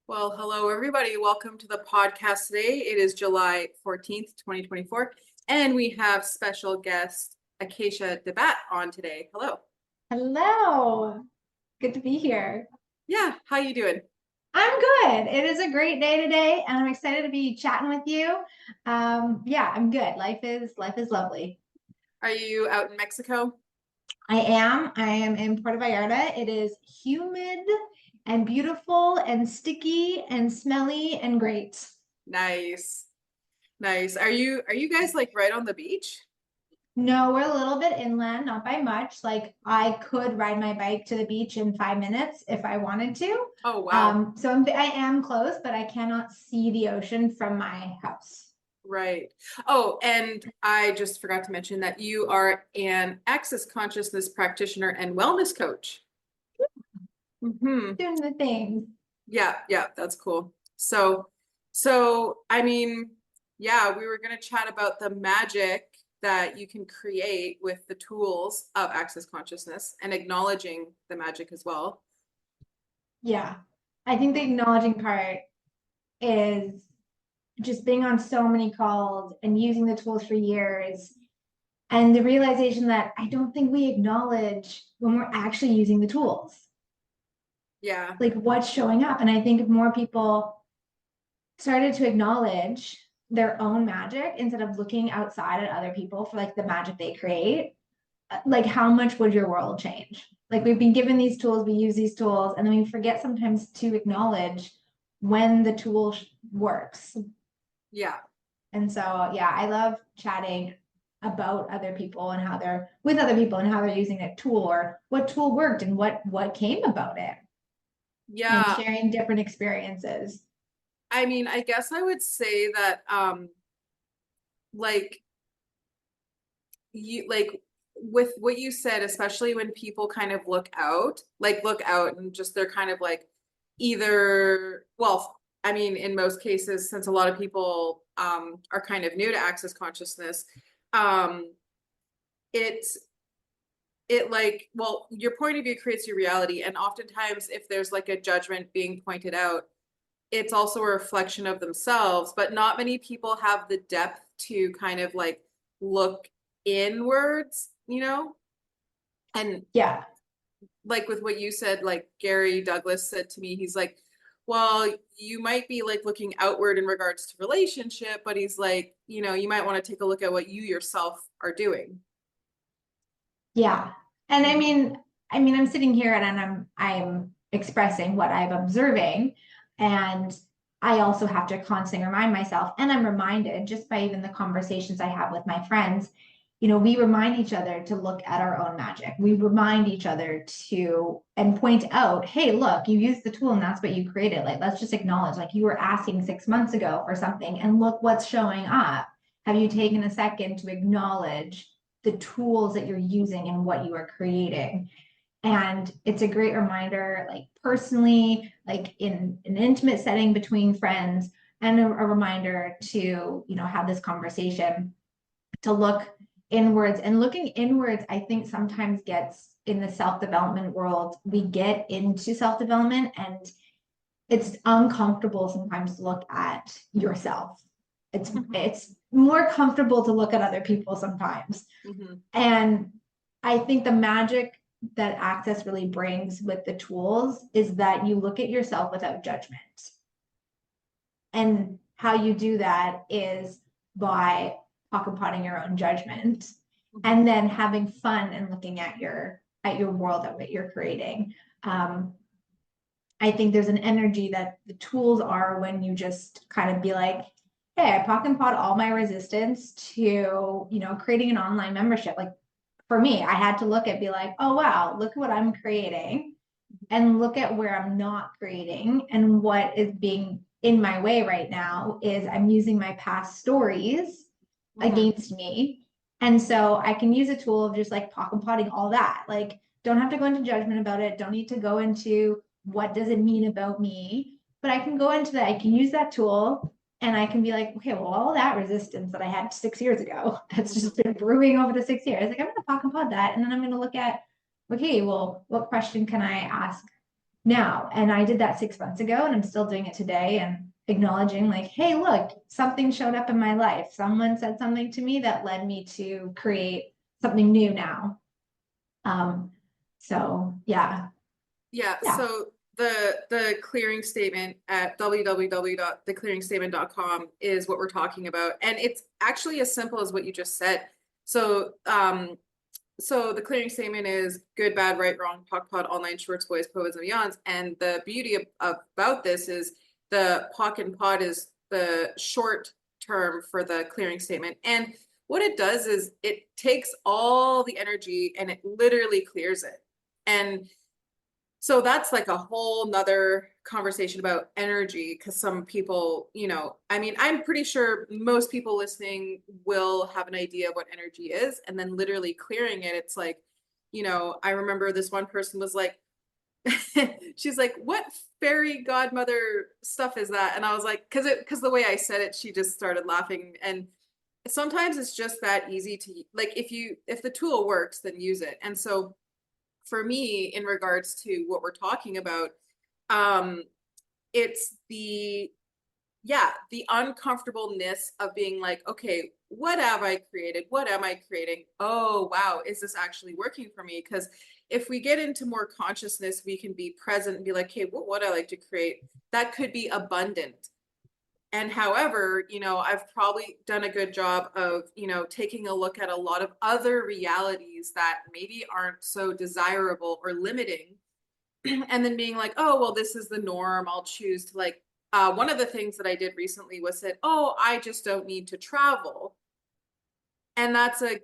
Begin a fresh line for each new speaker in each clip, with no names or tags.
Well, hello, everybody. Welcome to the podcast today. It is July 14th, 2024, and we have special guest Akeisha De Baat on today. Hello.
Hello. Good to be here.
Yeah, how you doing?
I'm good. It is a great day today, and I'm excited to be chatting with you. Yeah, I'm good. Life is lovely.
Are you out in Mexico?
I am. I am in Puerto Vallarta. It is humid and beautiful and sticky and smelly and great.
Nice. Nice. Are you guys like right on the beach?
No, we're a little bit inland, not by much. Like I could ride my bike to the beach in 5 minutes if I wanted to.
Oh, wow.
I am close, but I cannot see the ocean from my house.
Right. Oh, and I just forgot to mention that you are an access consciousness practitioner and wellness coach.
Doing the things.
Yeah, yeah, that's cool. So I mean, yeah, we were going to chat about the magic that you can create with the tools of access consciousness and acknowledging the magic as well.
Yeah. I think the acknowledging part is just being on so many calls and using the tools for years and the realization that I don't think we acknowledge when we're actually using the tools,
Yeah.
like what's showing up. And I think if more people started to acknowledge their own magic instead of looking outside at other people for like the magic they create, like how much would your world change? Like we've been given these tools, we use these tools, and then we forget sometimes to acknowledge when the tool works.
Yeah.
And so, yeah, I love chatting about other people and how they're with other people and how they're using a tool or what tool worked and what came about it and
Yeah.
sharing different experiences.
I mean, I guess I would say that like you like with what you said, especially when people kind of look out and just they're kind of like either, well, I mean, in most cases, since a lot of people are kind of new to access consciousness, um, it's it like, well, your point of view creates your reality. And oftentimes, if there's like a judgment being pointed out, it's also a reflection of themselves, but not many people have the depth to kind of like look inwards, And
Yeah.
like with what you said, like Gary Douglas said to me, he's like, well, you might be like looking outward in regards to relationship, but he's like, you might want to take a look at what you yourself are doing.
Yeah. And I mean, I'm sitting here and I'm expressing what I'm observing. And I also have to constantly remind myself, and I'm reminded just by even the conversations I have with my friends, we remind each other to look at our own magic. We remind each other to and point out, hey, look, you used the tool and that's what you created. Like, let's just acknowledge, like you were asking 6 months ago for something, and look what's showing up. Have you taken a second to acknowledge the tools that you're using and what you are creating? And it's a great reminder, like personally, like in an intimate setting between friends, and a reminder to, have this conversation, to look inwards. And looking inwards, I think sometimes gets in the self-development world, we get into self-development and it's uncomfortable sometimes to look at yourself. It's
Mhm.
it's more comfortable to look at other people sometimes.
Mhm.
And I think the magic that Access really brings with the tools is that you look at yourself without judgment. And how you do that is by pocket potting your own judgment
Mhm.
and then having fun and looking at your world of what you're creating. Um, I think there's an energy that the tools are when you just kind of be like, hey, I pocket pot all my resistance to, creating an online membership. Like for me, I had to look at be like, oh wow, look at what I'm creating and look at where I'm not creating, and what is being in my way right now is I'm using my past stories
Mhm.
against me. And so I can use a tool of just like pocket potting all that. Like, don't have to go into judgment about it. Don't need to go into what does it mean about me. But I can go into that. I can use that tool and I can be like, okay, well, all that resistance that I had 6 years ago, that's just
Mhm.
been brewing over the 6 years. Like, I'm going to pocket pot that. And then I'm going to look at, okay, well, what question can I ask now. And I did that 6 months ago, and I'm still doing it today, and acknowledging like, hey, look, something showed up in my life. Someone said something to me that led me to create something new now. So yeah.
Yeah,
Yeah.
so the clearing statement at www.theclearingstatement.com is what we're talking about. And it's actually as simple as what you just said. So the clearing statement is good, bad, right, wrong, POC, POD, all nine shorts, boys, poets, and beyonds. And the beauty about this is the POC and POD is the short term for the clearing statement. And what it does is it takes all the energy and it literally clears it. And so that's like a whole nother conversation about energy, because some people, I mean, I'm pretty sure most people listening will have an idea of what energy is, and then literally clearing it, it's like, I remember this one person was like, she's like, what fairy godmother stuff is that? And I was like, because the way I said it, she just started laughing. And sometimes it's just that easy to, like, if the tool works, then use it. And so for me, in regards to what we're talking about, um it's the uncomfortableness of being like, okay, what have I created, what am I creating, oh wow, is this actually working for me? Because if we get into more consciousness, we can be present and be like, hey, what would I like to create that could be abundant? And however, I've probably done a good job of, taking a look at a lot of other realities that maybe aren't so desirable or limiting. And then being like, oh, well, this is the norm. I'll choose to like, one of the things that I did recently was said, oh, I just don't need to travel. And that's a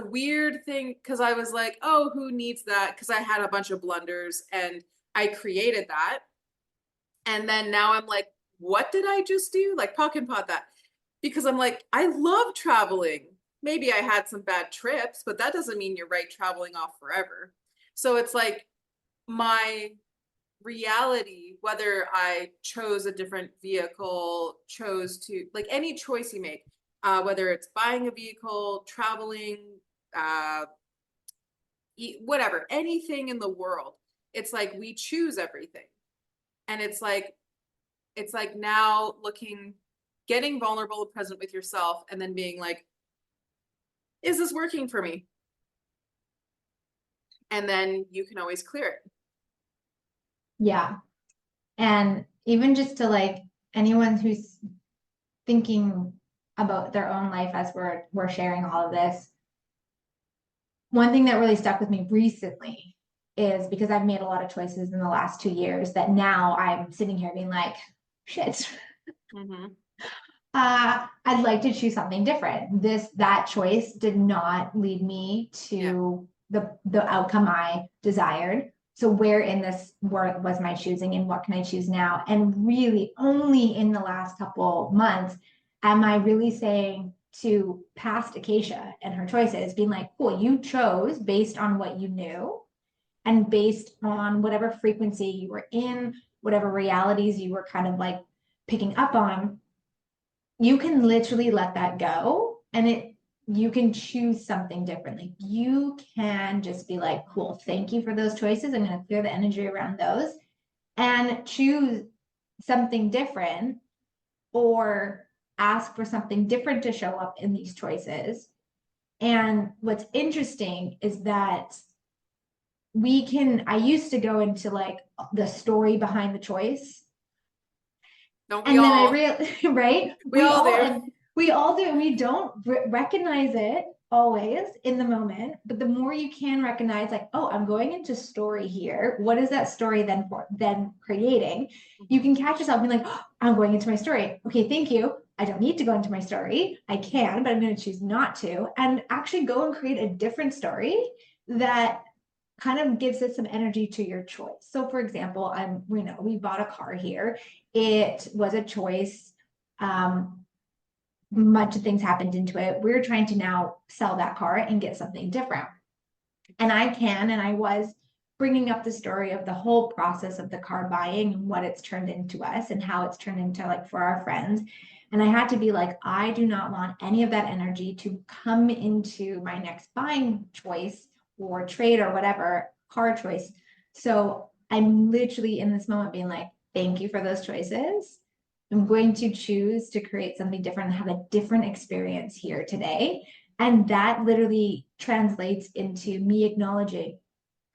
weird thing, because I was like, oh, who needs that? Because I had a bunch of blunders and I created that. And then now I'm like, what did I just do? Like pock and pot that. Because I'm like, I love traveling. Maybe I had some bad trips, but that doesn't mean you're right traveling off forever. So it's like my reality, whether I chose a different vehicle, chose to, like, any choice you make, whether it's buying a vehicle, traveling, uh, whatever, anything in the world, it's like we choose everything. And it's like now looking, getting vulnerable and present with yourself, and then being like, is this working for me? And then you can always clear it.
Yeah. And even just to like anyone who's thinking about their own life as we're sharing all of this, one thing that really stuck with me recently is because I've made a lot of choices in the last 2 years that now I'm sitting here being like, shit,
Mm-hmm.
I'd like to choose something different. That choice did not lead me to the outcome I desired. So where in this was my choosing, and what can I choose now? And really only in the last couple months am I really saying to past Akeisha and her choices, being like, cool, you chose based on what you knew and based on whatever frequency you were in, whatever realities you were kind of like picking up on. You can literally let that go, and you can choose something differently. You can just be like, cool, thank you for those choices. I'm going to clear the energy around those and choose something different, or ask for something different to show up in these choices. And what's interesting is that I used to go into like the story behind the choice.
Don't we
And then I
all?
real right?
We all do.
We all do. We don't recognize it always in the moment, but the more you can recognize, like, oh, I'm going into story here. What is that story then creating? You can catch yourself being like, oh, I'm going into my story. Okay, thank you. I don't need to go into my story. I can, but I'm going to choose not to, and actually go and create a different story that kind of gives it some energy to your choice. So for example, we bought a car here. It was a choice. Much of things happened into it. We're trying to now sell that car and get something different. And I was bringing up the story of the whole process of the car buying and what it's turned into us and how it's turned into like for our friends. And I had to be like, I do not want any of that energy to come into my next buying choice or trade or whatever car choice. So I'm literally in this moment being like, thank you for those choices. I'm going to choose to create something different and have a different experience here today. And that literally translates into me acknowledging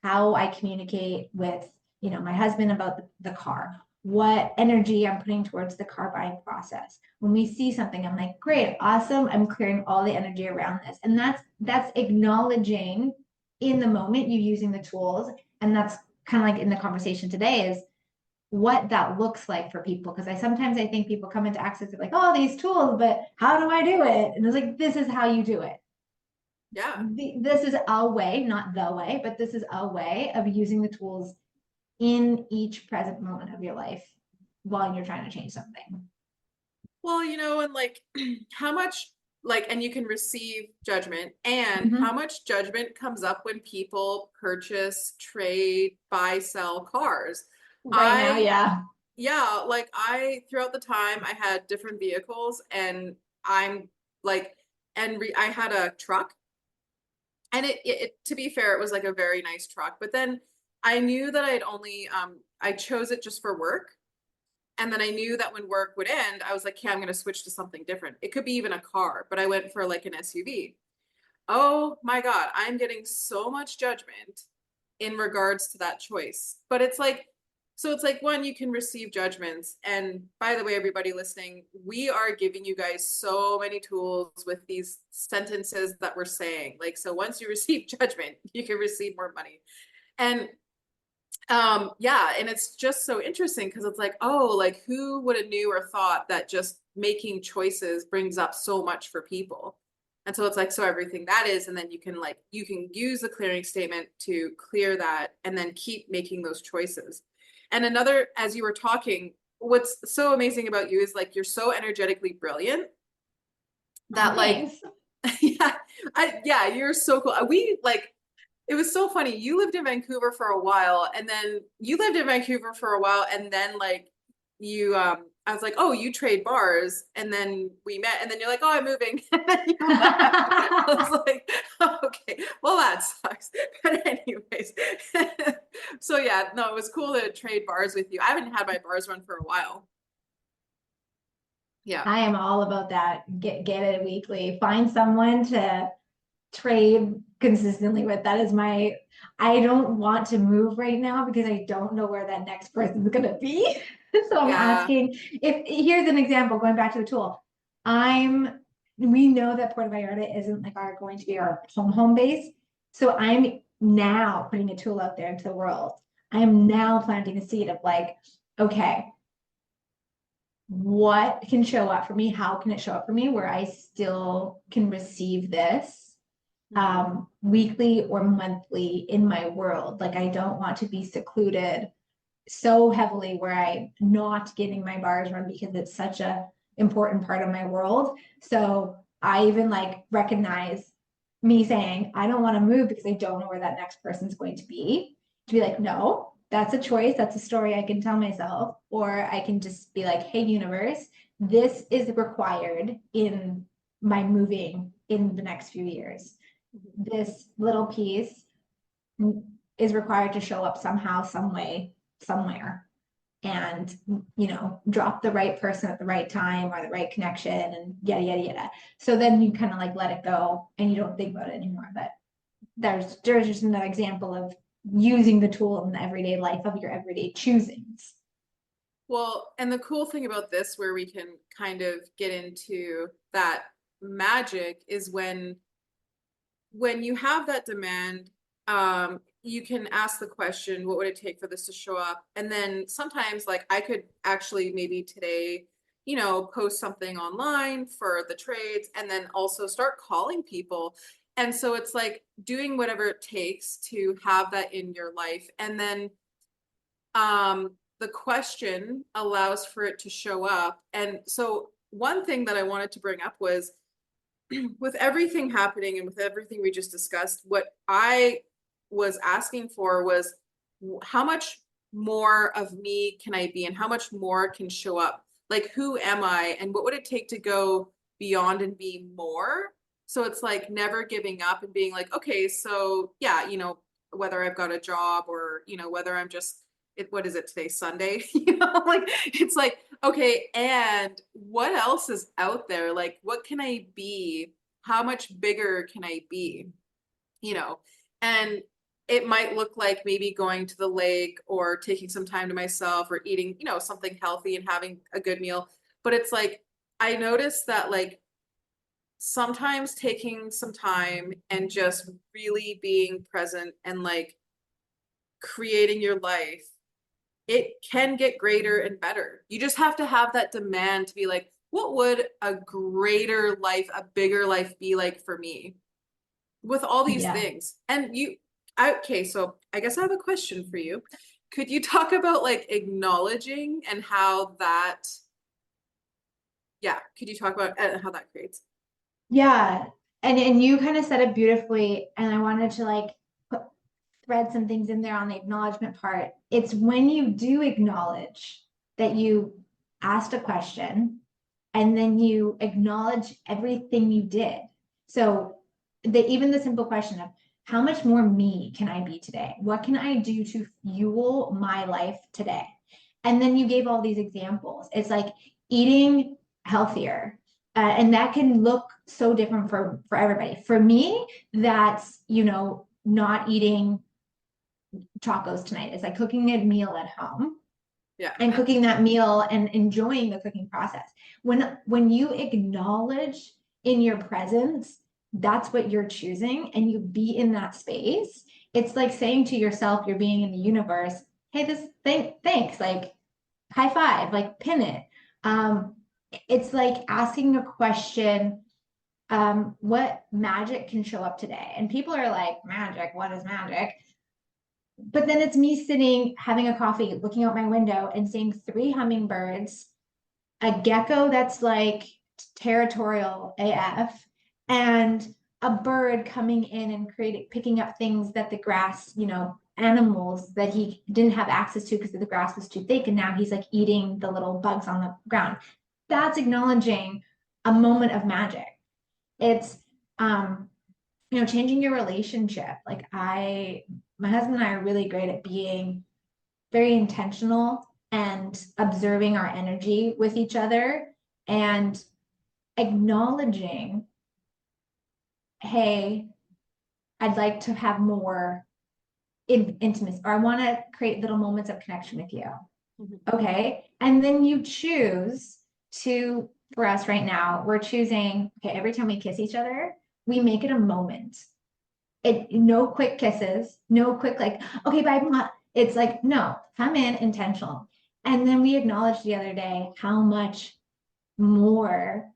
how I communicate with, my husband about the car, what energy I'm putting towards the car buying process. When we see something, I'm like, great, awesome. I'm clearing all the energy around this. And that's acknowledging in the moment you using the tools. And that's kind of like in the conversation today is what that looks like for people. Because I think people come into access like, oh, these tools, but how do I do it? And it's like, this is how you do it.
Yeah.
This is a way, not the way, but this is a way of using the tools in each present moment of your life while you're trying to change something.
Well, and like how much like and you can receive judgment and how
Mhm.
much judgment comes up when people purchase, trade, buy, sell cars.
Right now,
I
yeah.
yeah, like I throughout the time I had different vehicles and I'm like I had a truck and to be fair it was like a very nice truck, but then I knew that I'd only I chose it just for work. And then I knew that when work would end, I was like, okay, I'm going to switch to something different. It could be even a car, but I went for like an SUV. Oh my God, I'm getting so much judgment in regards to that choice. But it's like, so it's like one, you can receive judgments. And by the way, everybody listening, we are giving you guys so many tools with these sentences that we're saying. Like, so once you receive judgment, you can receive more money. And yeah, and it's just so interesting because it's like, oh, like who would have knew or thought that just making choices brings up so much for people. And so it's like, so everything that is, and then you can use the clearing statement to clear that and then keep making those choices. And another, as you were talking, what's so amazing about you is like you're so energetically brilliant
Oh,
that like,
thanks.
yeah, yeah, you're so cool. We like it was so funny. You lived in Vancouver for a while, and then you lived in Vancouver for a while, and then like you I was like, oh, you trade bars, and then we met, and then you're like, oh, I'm moving, and then you left. I was like, oh, okay, well that sucks. But anyways, so yeah, no, it was cool to trade bars with you. I haven't had my bars run for a while. Yeah.
I am all about that. Get it weekly. Find someone to trade consistently with. That is my, I don't want to move right now because I don't know where that next person is going to be. So I'm
Yeah.
asking if here's an example going back to the tool. We know that Puerto Vallarta isn't like our going to be our home base. So I'm now putting a tool out there into the world. I am now planting a seed of like, okay, what can show up for me? How can it show up for me where I still can receive this
Mhm.
weekly or monthly in my world? Like I don't want to be secluded so heavily where I'm not getting my bars run because it's such a important part of my world. So I even like recognize me saying, I don't want to move because I don't know where that next person's going to be like, no, that's a choice. That's a story I can tell myself. Or I can just be like, hey, universe, this is required in my moving in the next few years. This little piece is required to show up somehow, some way, somewhere, and drop the right person at the right time or the right connection and yada yada yada. So then you kind of like let it go and you don't think about it anymore. But there's just another example of using the tool in the everyday life of your everyday choosings.
Well, and the cool thing about this, where we can kind of get into that magic, is when you have that demand, you can ask the question, what would it take for this to show up? And then sometimes, like, I could actually maybe today, post something online for the trades and then also start calling people. And so it's like doing whatever it takes to have that in your life. And then the question allows for it to show up. And so one thing that I wanted to bring up was with everything happening and with everything we just discussed, what I was asking for was how much more of me can I be and how much more can show up? Like, who am I and what would it take to go beyond and be more? So it's like never giving up and being like, okay, so yeah, whether I've got a job or, whether I'm just what is it today, Sunday? You know, like it's like, okay, and what else is out there? Like, what can I be? How much bigger can I be? You know, and it might look like maybe going to the lake or taking some time to myself or eating, you know, something healthy and having a good meal. But it's like, I noticed that like sometimes taking some time and just really being present and like creating your life, it can get greater and better. You just have to have that demand to be like, what would a greater life, a bigger life be like for me with all these
Yeah.
things? And okay, so I guess I have a question for you. Could you talk about like acknowledging and how that, yeah, could you talk about how that creates?
Yeah. And you kind of said it beautifully. And I wanted to like thread some things in there on the acknowledgement part. It's when you do acknowledge that you asked a question and then you acknowledge everything you did. So even the simple question of how much more me can I be today? What can I do to fuel my life today? And then you gave all these examples. It's like eating healthier. And that can look so different for everybody. For me, that's, not eating tacos tonight. It's like cooking a meal at home
Yeah.
and cooking that meal and enjoying the cooking process. When you acknowledge in your presence, that's what you're choosing, and you be in that space. It's like saying to yourself, you're being in the universe, hey, thanks, like high five, like pin it. It's like asking a question, what magic can show up today? And people are like, magic, what is magic? But then it's me sitting, having a coffee, looking out my window and seeing three hummingbirds, a gecko that's like territorial AF, and a bird coming in and picking up things that the grass, animals that he didn't have access to because the grass was too thick. And now he's like eating the little bugs on the ground. That's acknowledging a moment of magic. It's, changing your relationship. Like my husband and I are really great at being very intentional and observing our energy with each other and acknowledging, hey, I'd like to have more intimacy, or I want to create little moments of connection with you. Mm-hmm. Okay. And then you choose to, for us right now, we're choosing, okay, every time we kiss each other, we make it a moment. No quick kisses, no quick like, okay, bye. It's like, no, come in intentional. And then we acknowledged the other day how much more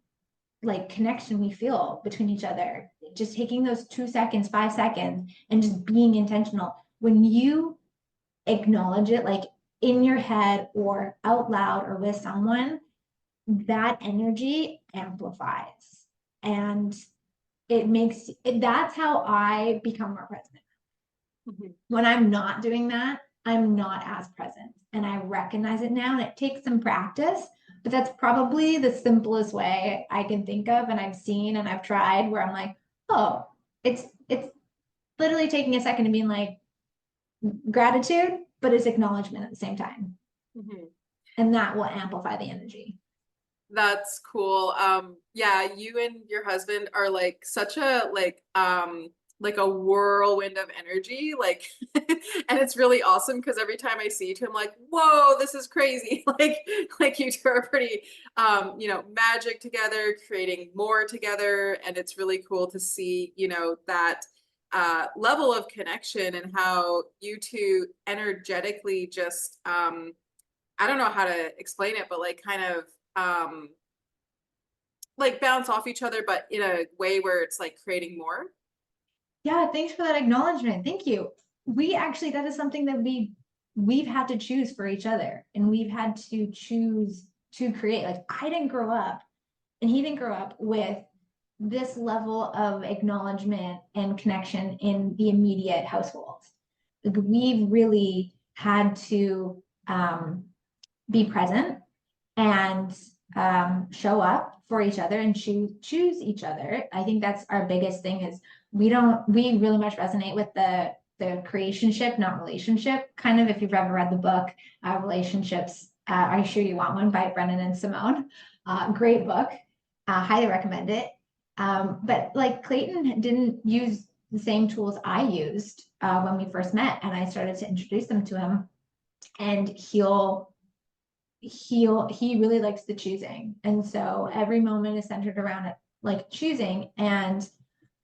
like connection we feel between each other. Just taking those 2 seconds, 5 seconds, and just being intentional. When you acknowledge it, like in your head or out loud or with someone, that energy amplifies. And that's how I become more present. Mm-hmm. When I'm not doing that, I'm not as present, and I recognize it now, and it takes some practice, but that's probably the simplest way I can think of, and I've seen and I've tried, where I'm like, oh, it's literally taking a second and being like, gratitude, but it's acknowledgement at the same time. Mm-hmm. And that will amplify the energy.
That's cool. Yeah, you and your husband are like such a like a whirlwind of energy, like and it's really awesome because every time I see you two, I'm like, whoa, this is crazy. Like you two are pretty magic together, creating more together, and it's really cool to see, that level of connection and how you two energetically just I don't know how to explain it, but like kind of like bounce off each other, but in a way where it's like creating more.
Yeah, thanks for that acknowledgement. Thank you. That is something that we've had to choose for each other, and we've had to choose to create. Like, I didn't grow up and he didn't grow up with this level of acknowledgement and connection in the immediate household. Like, we've really had to be present and show up for each other and choose each other. I think that's our biggest thing is we really much resonate with the the creationship, not relationship, kind of, if you've ever read the book, Relationships, Are You Sure You Want One by Brennan and Simone. Great book. Highly recommend it. But like Clayton didn't use the same tools I used when we first met, and I started to introduce them to him. And he really likes the choosing, and so every moment is centered around it, like choosing. And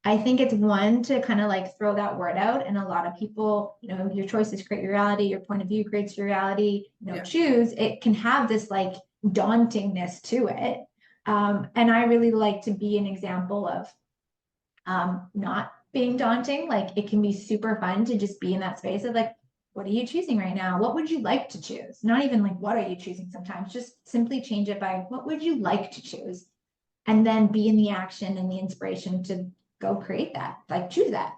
I think it's one to kind of like throw that word out. And a lot of people, your choices create your reality, your point of view creates your reality,
Yeah.
choose. It can have this like dauntingness to it. And I really like to be an example of not being daunting. Like it can be super fun to just be in that space of like, what are you choosing right now? What would you like to choose? Not even like, what are you choosing sometimes? Just simply change it by what would you like to choose? And then be in the action and the inspiration to go create that, like choose that.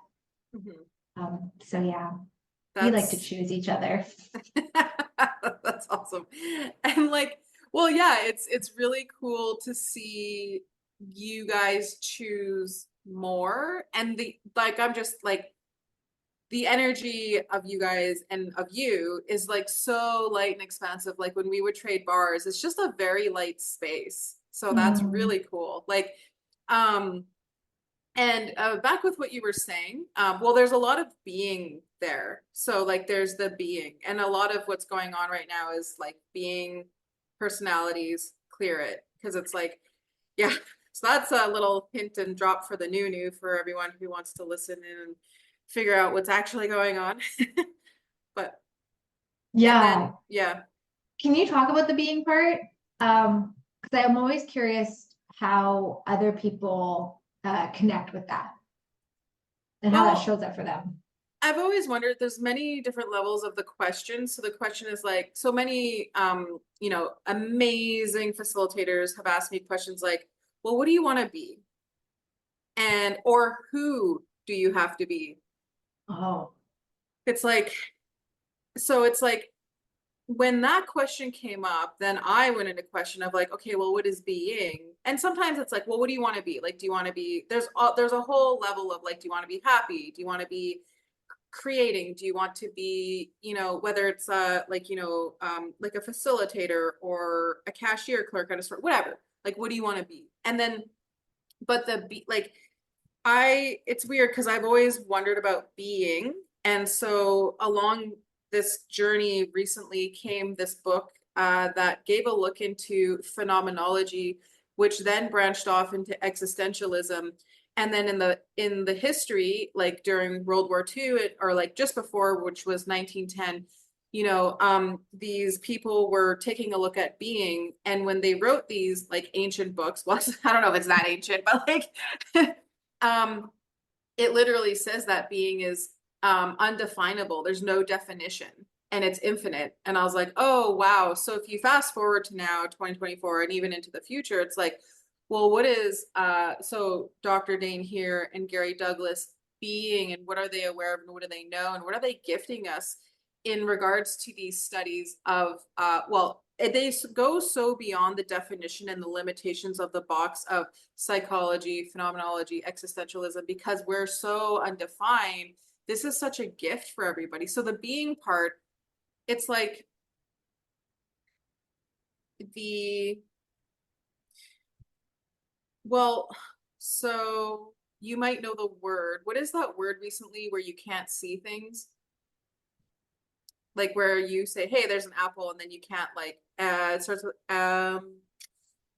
So yeah, we like to choose each other.
That's awesome. And like, well, yeah, it's really cool to see you guys choose more. And I'm just like, the energy of you guys and of you is like so light and expansive. Like when we would trade bars, it's just a very light space. So that's really cool. Like, and back with what you were saying, well, there's a lot of being there. So like there's the being, and a lot of what's going on right now is like being personalities, clear it. Because it's like, yeah. So that's a little hint and drop for the new for everyone who wants to listen in and figure out what's actually going on. But and
Yeah.
then yeah.
Can you talk about the being part? Because I'm always curious how other people connect with that and how that
Well,
shows up for them.
I've always wondered, there's many different levels of the question. So the question is like, so many amazing facilitators have asked me questions like, well, what do you want to be? And or who do you have to be?
Oh,
It's like, so it's like when that question came up, then I went into question of like, okay, well, what is being? And sometimes it's like, well, what do you want to be? Like, do you want to be, there's a whole level of like, do you want to be happy? Do you want to be creating? Do you want to be, whether it's like a facilitator or a cashier clerk at a store, whatever, like what do you want to be? And then but it's weird because I've always wondered about being. And so along this journey recently came this book that gave a look into phenomenology, which then branched off into existentialism. And then in the history, like during World War II, or like just before, which was 1910, these people were taking a look at being. And when they wrote these like ancient books, well, I don't know if it's that ancient, but like it literally says that being is undefinable. There's no definition and it's infinite. And I was like, oh, wow. So if you fast forward to now, 2024, and even into the future, it's like, well, what is, so Dr. Dane here and Gary Douglas being, and what are they aware of, and what do they know, and what are they gifting us in regards to these studies of, they go so beyond the definition and the limitations of the box of psychology, phenomenology, existentialism, because we're so undefined. This is such a gift for everybody. So the being part, it's like well, so you might know the word. What is that word recently where you can't see things? Like where you say, hey, there's an apple, and then you can't like, it starts with,
oh,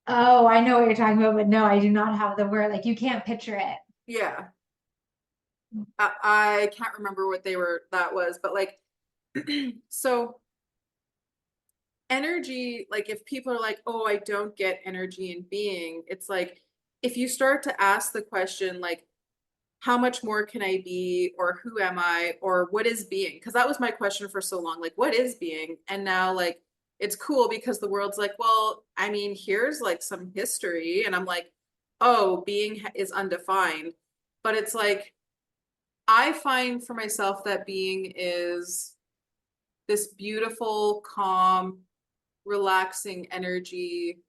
I know what you're talking about, but no, I do not have the word. Like you can't picture it.
yeah. I can't remember what that was, but like, so energy, like if people are like, oh, I don't get energy in being, it's like, if you start to ask the question, like, how much more can I be, or who am I, or what is being? Because that was my question for so long, like, what is being? And now, like, it's cool because the world's like, well, I mean, here's like some history. And I'm like, oh, being is undefined. But it's like, I find for myself that being is this beautiful, calm, relaxing energy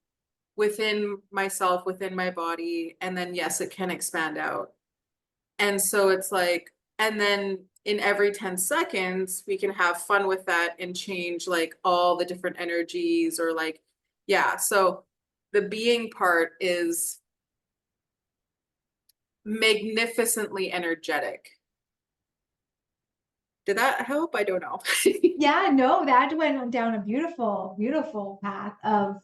within myself, within my body. And then, yes, it can expand out. And so it's like, and then in every 10 seconds, we can have fun with that and change like all the different energies or like, yeah. So the being part is magnificently energetic. Did that help? I don't know.
Yeah, no, that went down a beautiful, beautiful path of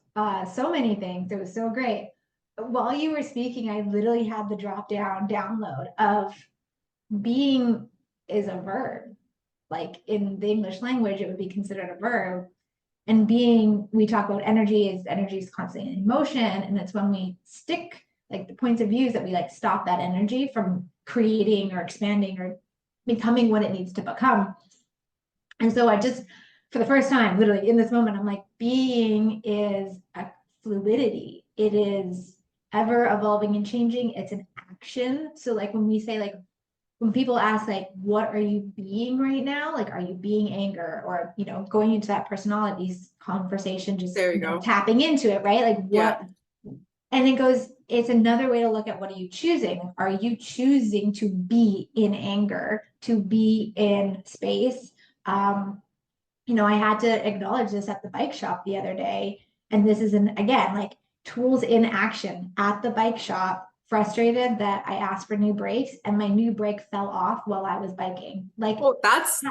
so many things. It was so great. While you were speaking, I literally had the drop down download of being is a verb. Like in the English language, it would be considered a verb. And being, we talk about energy is constantly in motion. And it's when we stick like the points of views that we like stop that energy from creating or expanding or becoming what it needs to become. And so I just, for the first time, literally in this moment, I'm like, being is a fluidity. It is ever evolving and changing. It's an action. So like when we say like, when people ask like, what are you being right now? Like, are you being anger or, you know, going into that personalities conversation, just
There you
you know,
go.
tapping into it, right? Like
Yeah.
what, and it goes, it's another way to look at what are you choosing? Are you choosing to be in anger, to be in space? You know, I had to acknowledge this at the bike shop the other day. And this is again, like tools in action at the bike shop, frustrated that I asked for new brakes and my new brake fell off while I was biking. Like,
Well, that's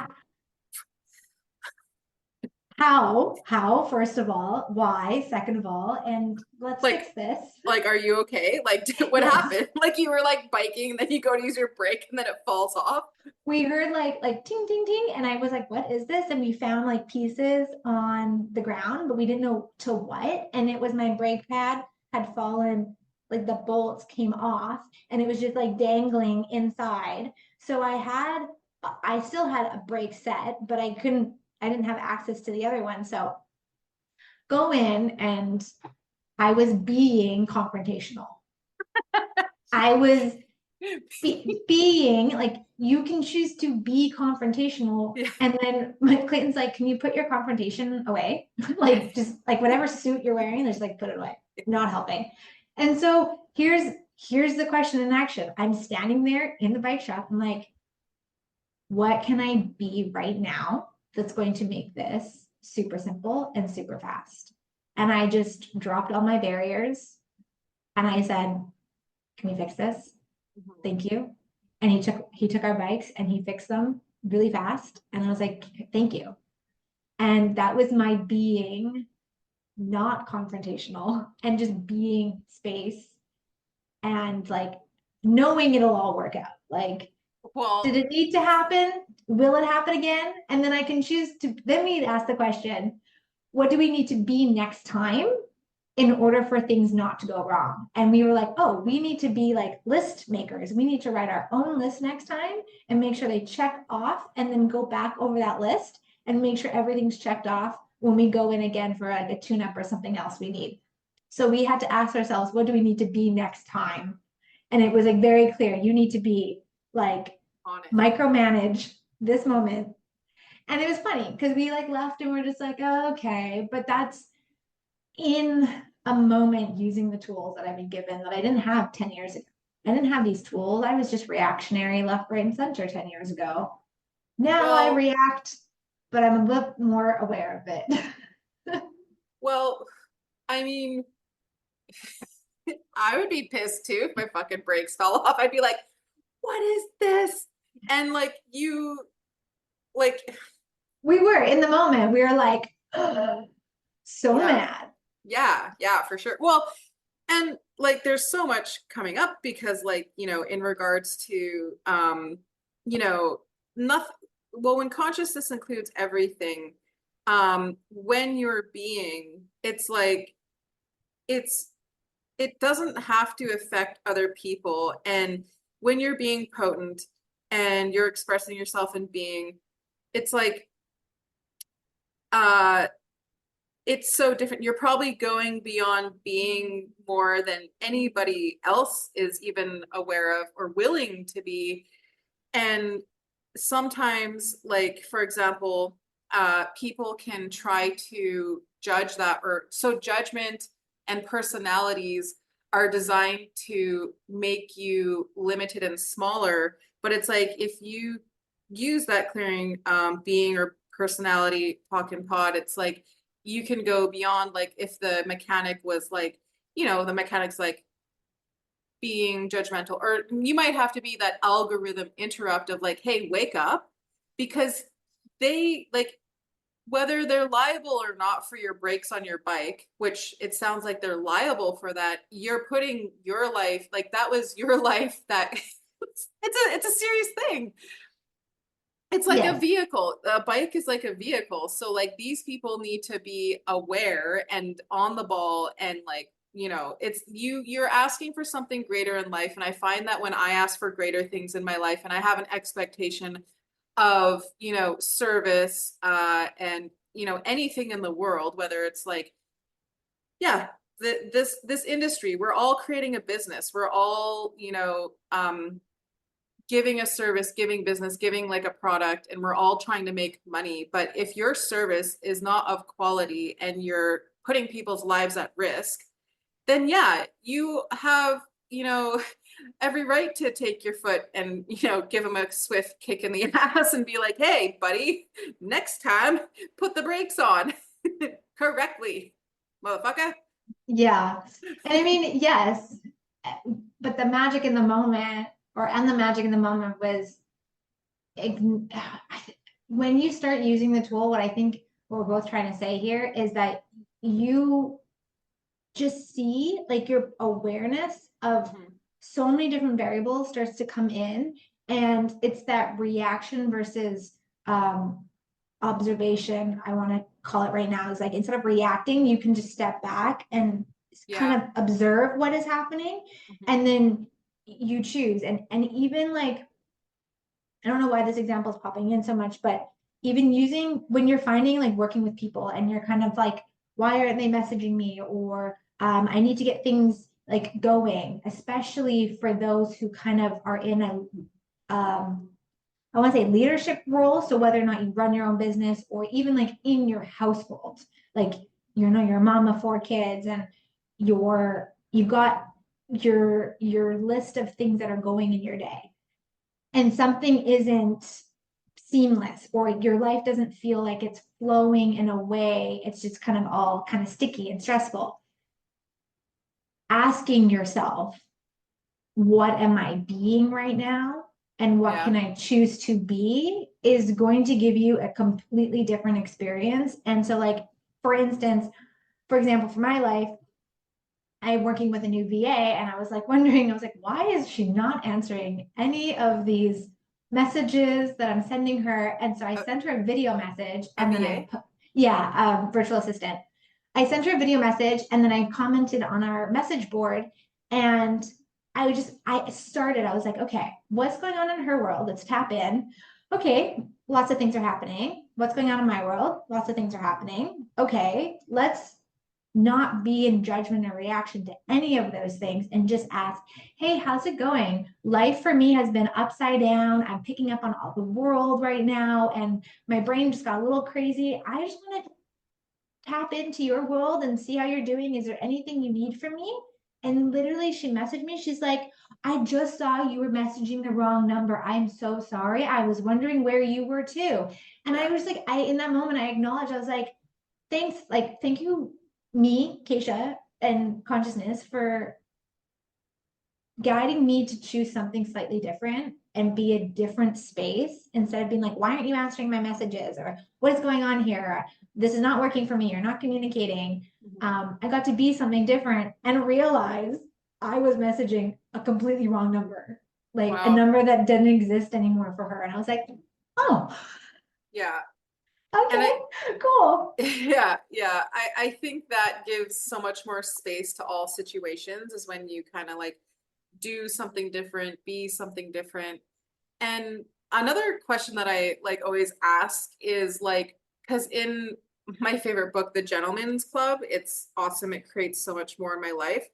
first of all, why, second of all, and let's
like,
fix this.
are you okay? Like, what
Yes.
happened? Like, you were like biking, then you go to use your brake, and then it falls off.
We heard like ting ting ting, and I was like, what is this? And we found like pieces on the ground, but we didn't know to what. And it was my brake pad had fallen, like the bolts came off, and it was just like dangling inside. So I still had a brake set, but I didn't have access to the other one. So go in, and I was being confrontational. I was being like, you can choose to be confrontational.
Yeah.
And then my Clayton's like, can you put your confrontation away? Like just like whatever suit you're wearing, just like put it away. Not helping. And so here's the question in action. I'm standing there in the bike shop. I'm like, what can I be right now that's going to make this super simple and super fast? And I just dropped all my barriers and I said, can we fix this? Thank you. And he took our bikes and he fixed them really fast. And I was like, thank you. And that was my being not confrontational and just being space and like knowing it'll all work out. Like, did
Well,
it need to happen? Will it happen again? And then I can choose to, then we ask the question, what do we need to be next time in order for things not to go wrong? And we were like, oh, we need to be like list makers. We need to write our own list next time and make sure they check off and then go back over that list and make sure everything's checked off when we go in again for like a tune up or something else we need. So we had to ask ourselves, what do we need to be next time? And it was like very clear, you need to be like
on it.
micromanage this moment. And it was funny because we like left and we're just like, oh, okay, but that's in a moment using the tools that I've been given that I didn't have 10 years ago. I didn't have these tools. I was just reactionary left, right, and center 10 years ago. Now I
Well,
react, but I'm a bit more aware of it.
well, I mean, I would be pissed too if my fucking brakes fell off. I'd be like, what is this? And like like
We were in the moment, we were like, so
yeah,
mad.
yeah, for sure. Well, and like there's so much coming up because like, in regards to you know, nothing, well, when consciousness includes everything, when you're being, it's like it's it doesn't have to affect other people. And when you're being potent and you're expressing yourself in being, it's like uh it's so different. You're probably going beyond being more than anybody else is even aware of or willing to be. And sometimes, like, for example, people can try to judge that, or so judgment and personalities are designed to make you limited and smaller. But it's like if you use that clearing being or personality talk and pod, it's like you can go beyond, like if the mechanic was like, the mechanic's like being judgmental, or you might have to be that algorithm interrupt of like, hey, wake up, because they like, whether they're liable or not for your brakes on your bike, which it sounds like they're liable for that, you're putting your life, like that was your life that it's a serious thing. It's like a
Yes.
vehicle. A bike is like a vehicle. So like these people need to be aware and on the ball, and like, it's you're asking for something greater in life. And I find that when I ask for greater things in my life and I have an expectation of, service, and anything in the world, whether it's like, yeah, this industry, we're all creating a business. We're all, giving a service, giving business, giving like a product, and we're all trying to make money. But if your service is not of quality and you're putting people's lives at risk, then yeah, you have, every right to take your foot and, give them a swift kick in the ass and be like, hey, buddy, next time, put the brakes on correctly, motherfucker.
Yeah. And I mean, yes, but the magic in the moment, and the magic in the moment was when you start using the tool, what I think we're both trying to say here is that you just see like your awareness of so many different variables starts to come in, and it's that reaction versus observation, I want to call it right now, is like instead of reacting, you can just step back and kind
Yeah.
of observe what is happening,
Mhm.
and then you choose. And even like, I don't know why this example is popping in so much, but even using when you're finding like working with people and you're kind of like, why aren't they messaging me? Or I need to get things like going, especially for those who kind of are in a I want to say leadership role. So whether or not you run your own business or even like in your household, like you're a mom of 4 kids and you've got your list of things that are going in your day, and something isn't seamless or your life doesn't feel like it's flowing in a way, it's just kind of all kind of sticky and stressful. Asking yourself, what am I being right now? And what
Yeah.
can I choose to be is going to give you a completely different experience. And so, like, for instance, for example, for my life, I'm working with a new VA and I was like wondering, I was like, why is she not answering any of these messages that I'm sending her? And so I
A,
sent her a video message
a
and then
VA.
yeah, virtual assistant. I sent her a video message and then I commented on our message board, and I was like, okay, what's going on in her world? Let's tap in. Okay, lots of things are happening. What's going on in my world? Lots of things are happening. Okay, let's not be in judgment or reaction to any of those things and just ask, hey, how's it going? Life for me has been upside down. I'm picking up on all the world right now, and my brain just got a little crazy. I just want to tap into your world and see how you're doing. Is there anything you need from me? And literally, she messaged me. She's like, I just saw you were messaging the wrong number. I'm so sorry. I was wondering where you were too. And I
Yeah.
was like, in that moment, I acknowledged, I was like, thank you, me, Keisha, and consciousness for guiding me to choose something slightly different and be a different space instead of being like, why aren't you answering my messages? Or what is going on here? This is not working for me. You're not communicating. I got to be something different and realize I was messaging a completely wrong number, like a
Wow.
number that didn't exist anymore for her. And I was like, oh,
Yeah. And
okay, cool.
yeah. I think that gives so much more space to all situations, is when you kind of like do something different, be something different. And another question that I like always ask is like, because in my favorite book, The Gentleman's Club, it's awesome. It creates so much more in my life.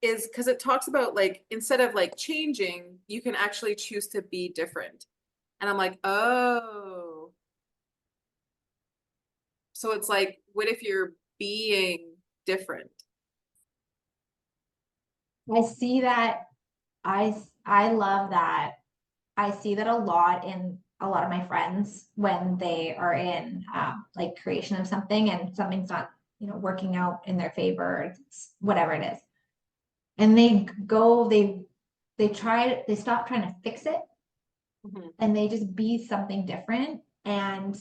Is because it talks about like, instead of like changing, you can actually choose to be different. And I'm like, oh, so it's like, what if you're being different?
I see that. I love that. I see that a lot in a lot of my friends when they are in like creation of something and something's not, you know, working out in their favor, it's whatever it is. And they stop trying to fix it and they just be something different, and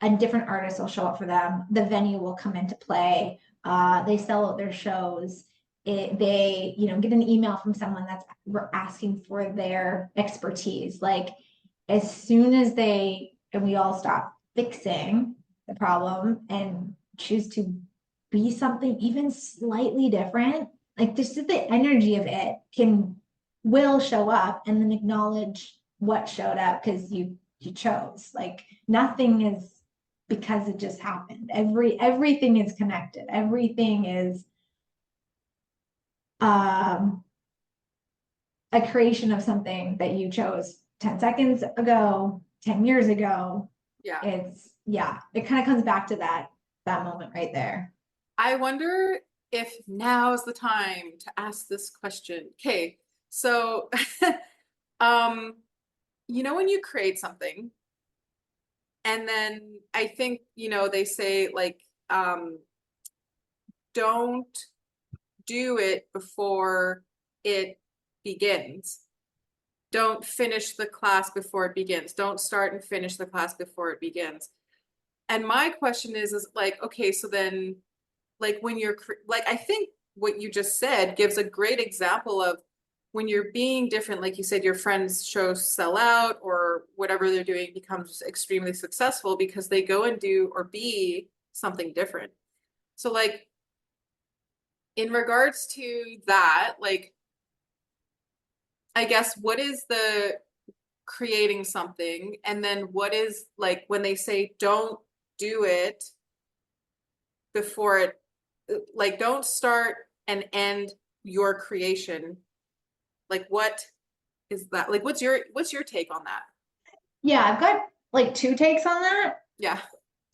a different artist will show up for them. The venue will come into play. They sell out their shows. They, you know, get an email from someone that's asking for their expertise. Like as soon as and we all stop fixing the problem and choose to be something even slightly different, like just the energy of it will show up, and then acknowledge what showed up because you chose. Like nothing is because it just happened. Everything is connected. Everything is a creation of something that you chose 10 seconds ago, 10 years ago.
Yeah.
It kind of comes back to that moment right there.
I wonder if now is the time to ask this question. Okay, so you know, when you create something, and then I think, you know, they say like, don't do it before it begins. Don't finish the class before it begins. Don't start and finish the class before it begins. And my question is like, okay, so then like when you're like, I think what you just said gives a great example of when you're being different, like you said, your friends' shows sell out or whatever they're doing becomes extremely successful because they go and do or be something different. So like in regards to that, like, I guess what is the creating something, and then what is like when they say don't do it before it, like don't start and end your creation, like what is that, like what's your take on that?
Yeah, I've got like two takes on that.
Yeah.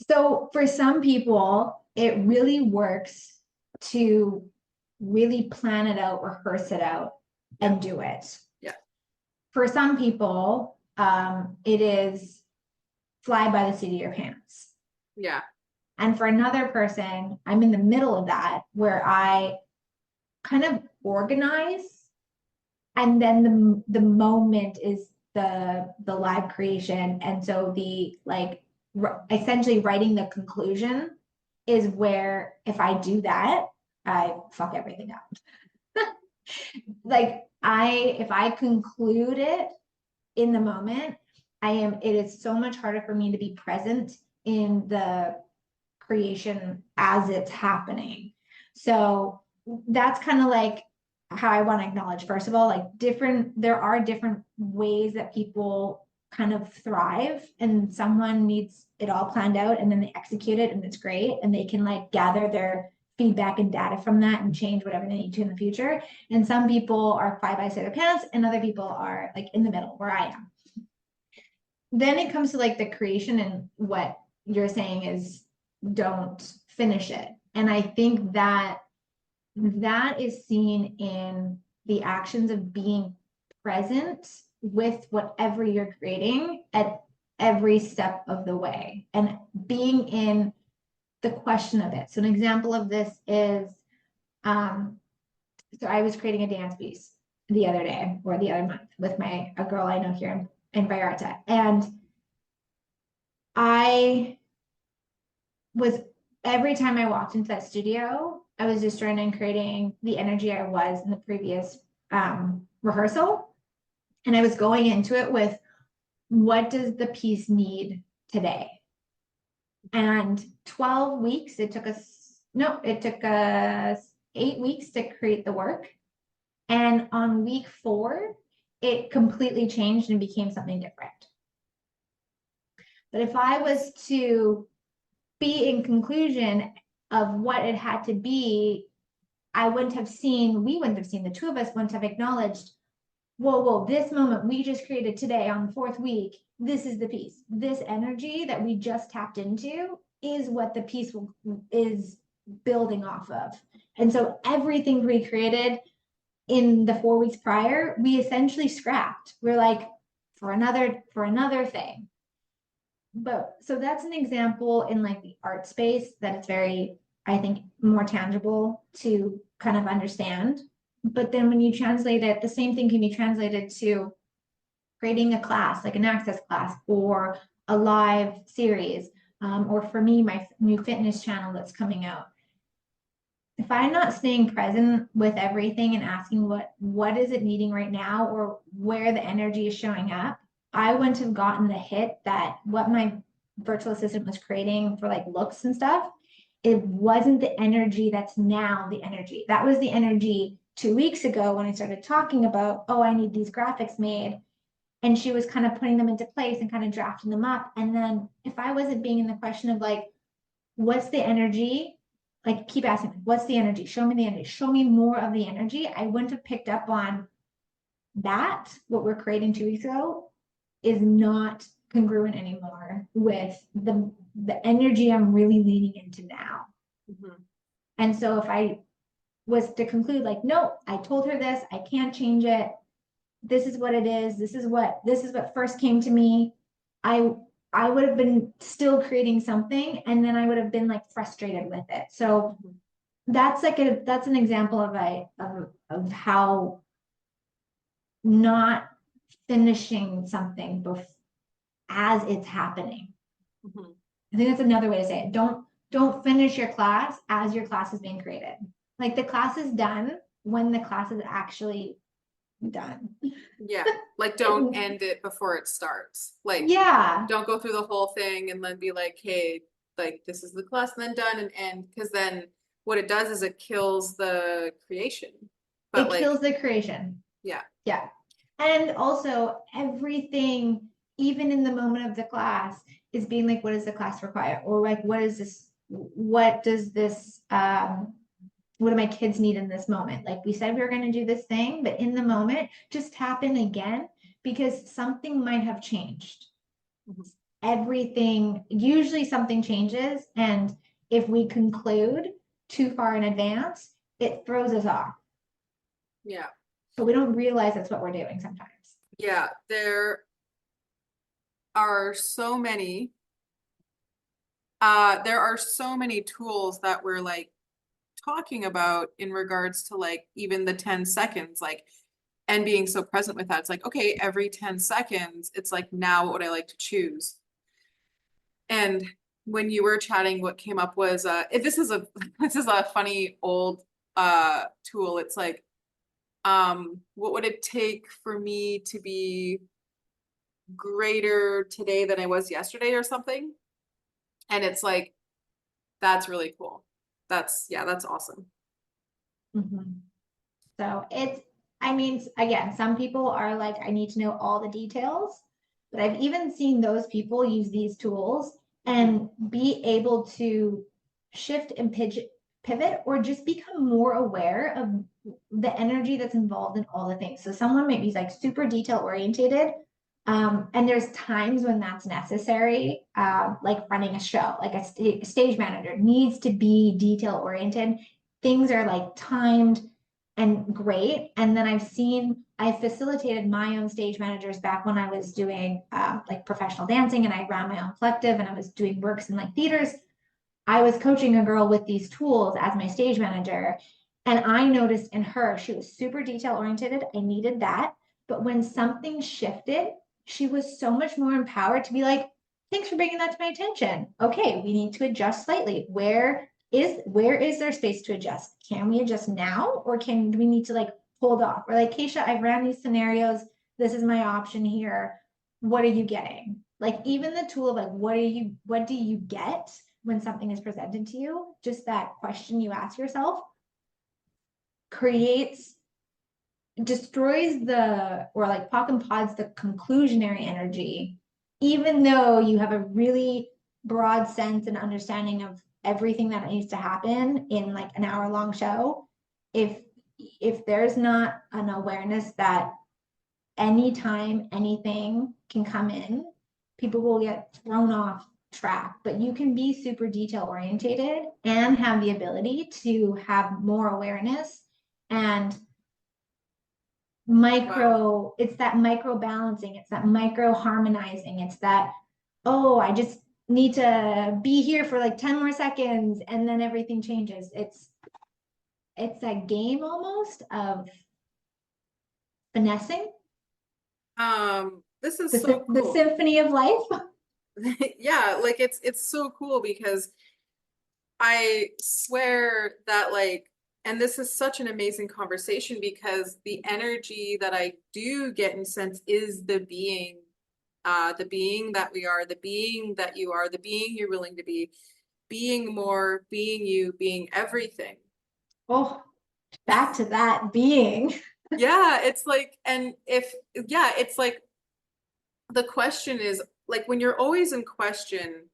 So for some people it really works to really plan it out, rehearse it out, and do it.
Yeah.
For some people it is fly by the seat of your pants.
Yeah.
And for another person, I'm in the middle of that where I kind of organize, and then the moment is the live creation. And so the like essentially writing the conclusion is where if I do that, I fuck everything up. Like if I conclude it in the moment, it is so much harder for me to be present in the creation as it's happening. So that's kind of like how I want to acknowledge, first of all, like there are different ways that people kind of thrive, and someone needs it all planned out and then they execute it and it's great, and they can like gather their feedback and data from that and change whatever they need to in the future. And some people are fly by the seat of their pants, and other people are like in the middle where I am. Then it comes to like the creation, and what you're saying is don't finish it. And I think that is seen in the actions of being present with whatever you're creating at every step of the way, and being in the question of it. So an example of this is, so I was creating a dance piece the other day or the other month with a girl I know here in Vallarta. And I was, every time I walked into that studio, I was destroying and creating the energy I was in the previous rehearsal. And I was going into it with, what does the piece need today? And 12 weeks, it took us 8 weeks to create the work. And on week 4, it completely changed and became something different. But if I was to be in conclusion of what it had to be, we wouldn't have seen, the two of us wouldn't have acknowledged, whoa, this moment we just created today on the 4th week, this is the piece. This energy that we just tapped into is what the piece is building off of. And so everything we created in the 4 weeks prior, we essentially scrapped. We're like, for another thing. But so that's an example in like the art space that it's very, I think, more tangible to kind of understand. But then when you translate it, the same thing can be translated to creating a class, like an access class or a live series, or for me, my new fitness channel that's coming out. If I'm not staying present with everything and asking what is it needing right now or where the energy is showing up, I wouldn't have gotten the hit that what my virtual assistant was creating for like looks and stuff. It wasn't the energy that's now the energy. That was the energy 2 weeks ago when I started talking about, oh, I need these graphics made. And she was kind of putting them into place and kind of drafting them up. And then if I wasn't being in the question of like, what's the energy? Like keep asking, what's the energy? Show me the energy. Show me more of the energy. I wouldn't have picked up on that. What we're creating 2 weeks ago is not congruent anymore with the energy I'm really leaning into now.
Mhm.
And so if I was to conclude like, no, I told her this, I can't change it. This is what it is. This is what first came to me. I would have been still creating something and then I would have been like frustrated with it. So
Mhm.
that's an example of how not finishing something as it's happening.
Mhm.
I think that's another way to say it. Don't finish your class as your class is being created. Like the class is done when the class is actually done.
Yeah, like don't end it before it starts. Like
Yeah.
don't go through the whole thing and then be like, hey, like this is the class and then done and end. Because then what it does is it kills the creation. But
It
like,
kills the creation.
yeah.
Yeah. And also everything, even in the moment of the class, is being like, what does the class require? Or like, what do my kids need in this moment? Like we said, we were going to do this thing, but in the moment, just tap in again because something might have changed.
Mhm.
Everything, usually something changes. And if we conclude too far in advance, it throws us off.
Yeah.
So we don't realize that's what we're doing sometimes.
Yeah. There are so many, there are so many tools that we're like talking about in regards to like even the 10 seconds, like and being so present with that. It's like, okay, every 10 seconds, it's like now what would I like to choose? And when you were chatting, what came up was this is a this is a funny old tool. It's like, what would it take for me to be greater today than I was yesterday or something? And it's like, that's really cool. That's awesome.
Mhm. So I mean, again, some people are like, I need to know all the details, but I've even seen those people use these tools
Mhm.
and be able to shift and pivot or just become more aware of the energy that's involved in all the things. So someone might be like super detail orientated. And there's times when that's necessary, like running a show, like a stage manager needs to be detail oriented. Things are like timed and great. And then I facilitated my own stage managers back when I was doing like professional dancing and I ran my own collective and I was doing works in like theaters. I was coaching a girl with these tools as my stage manager. And I noticed in her, she was super detail oriented. I needed that. But when something shifted, she was so much more empowered to be like, thanks for bringing that to my attention. Okay, we need to adjust slightly. Where is there space to adjust? Can we adjust now? Or do we need to like hold off? Or like, Keisha, I've ran these scenarios. This is my option here. What are you getting? Like even the tool of like, what do you get when something is presented to you? Just that question you ask yourself destroys or like pock and pods the conclusionary energy, even though you have a really broad sense and understanding of everything that needs to happen in like an hour-long show. If there's not an awareness that anytime anything can come in, people will get thrown off track. But you can be super detail orientated and have the ability to have more awareness and
Wow.
it's that micro balancing, it's that micro harmonizing, it's that, oh, I just need to be here for like 10 more seconds and then everything changes. It's that game almost of finessing
This is so
the
cool.
symphony of life.
Yeah, like it's so cool because I swear that like, and this is such an amazing conversation because the energy that I do get in sense is the being that we are, the being that you are, the being you're willing to be, being more, being you, being everything.
Oh, back to that being.
Yeah, it's like, and if, yeah, it's like the question is like when you're always in question,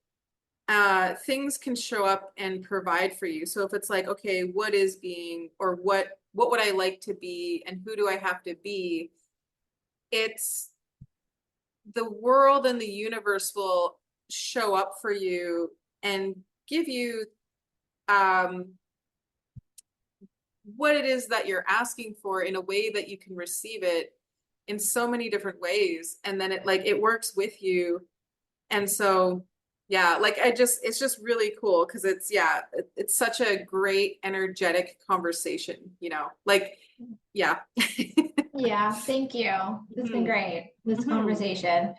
things can show up and provide for you. So if it's like, okay, what is being, or what would I like to be, and who do I have to be? It's the world and the universe will show up for you and give you um what it is that you're asking for in a way that you can receive it in so many different ways. And then it works with you. And so, yeah, like it's just really cool because it's such a great energetic conversation, like, yeah.
Yeah, thank you. It's been
Mhm.
great, this
Mhm.
conversation.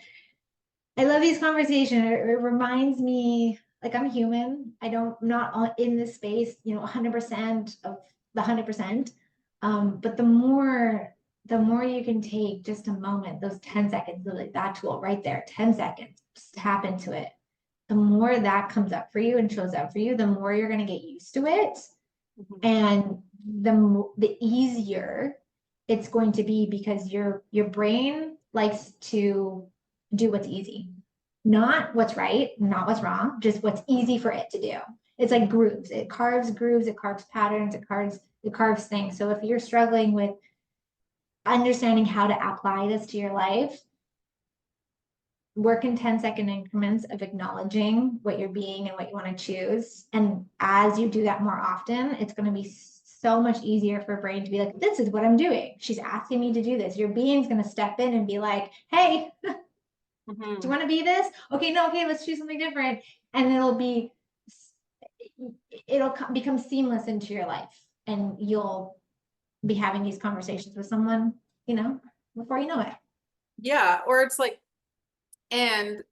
I love these conversations. It reminds me, like I'm human. I'm not in this space, 100% of the 100%. But the more you can take just a moment, those 10 seconds, like that tool right there, 10 seconds, just tap into it. The more that comes up for you and shows up for you, the more you're going to get used to it.
Mhm.
And the easier it's going to be because your brain likes to do what's easy, not what's right, not what's wrong, just what's easy for it to do. It's like grooves. It carves grooves, it carves patterns, it carves things. So if you're struggling with understanding how to apply this to your life, work in 10-second increments of acknowledging what you're being and what you want to choose. And as you do that more often, it's going to be so much easier for a brain to be like, this is what I'm doing. She's asking me to do this. Your being's going to step in and be like, hey, do you
Mhm.
want to be this? Okay, no, okay, let's choose something different. And it'll become seamless into your life. And you'll be having these conversations with someone, before you know it.
Yeah, or it's like, and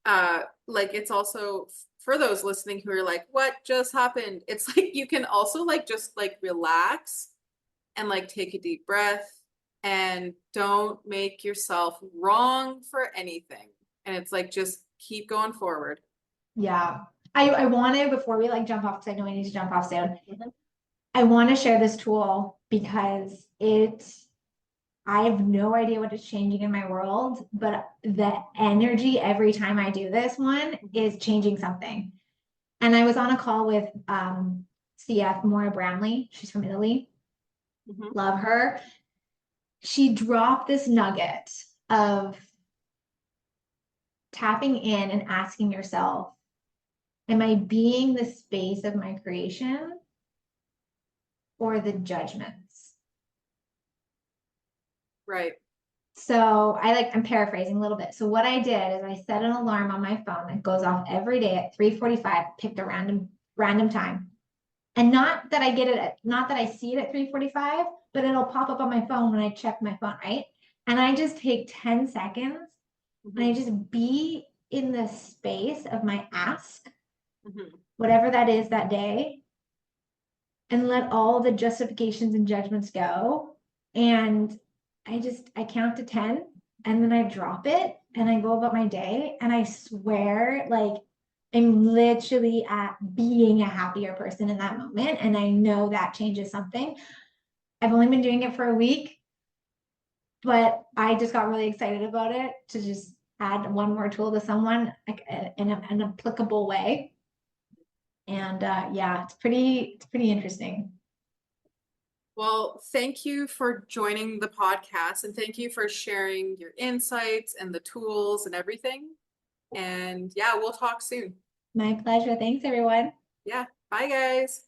like it's also for those listening who are like, what just happened? It's like you can also like just like relax and like take a deep breath and don't make yourself wrong for anything. And it's like just keep going forward.
Yeah. I want to, before we like jump off, because I know we need to jump off soon. I want to share this tool because I have no idea what is changing in my world, but the energy every time I do this one
Mhm.
is changing something. And I was on a call with CF Moira Bramley. She's from Italy.
Mhm.
Love her. She dropped this nugget of tapping in and asking yourself, am I being the space of my creation or the judgments?
Right.
So I'm paraphrasing a little bit. So what I did is I set an alarm on my phone that goes off every day at 3:45, picked a random time. And not that I see it at 3:45, but it'll pop up on my phone when I check my phone, right? And I just take 10 seconds and I
Mhm.
just be in the space of my ask,
Mhm.
whatever that is that day, and let all the justifications and judgments go. And I count to 10 and then I drop it and I go about my day. And I swear, like, I'm literally at being a happier person in that moment. And I know that changes something. I've only been doing it for a week, but I just got really excited about it to just add one more tool to someone like in an applicable way. And yeah, it's pretty interesting.
Well, thank you for joining the podcast and thank you for sharing your insights and the tools and everything. And yeah, we'll talk soon.
My pleasure. Thanks, everyone.
Yeah. Bye, guys.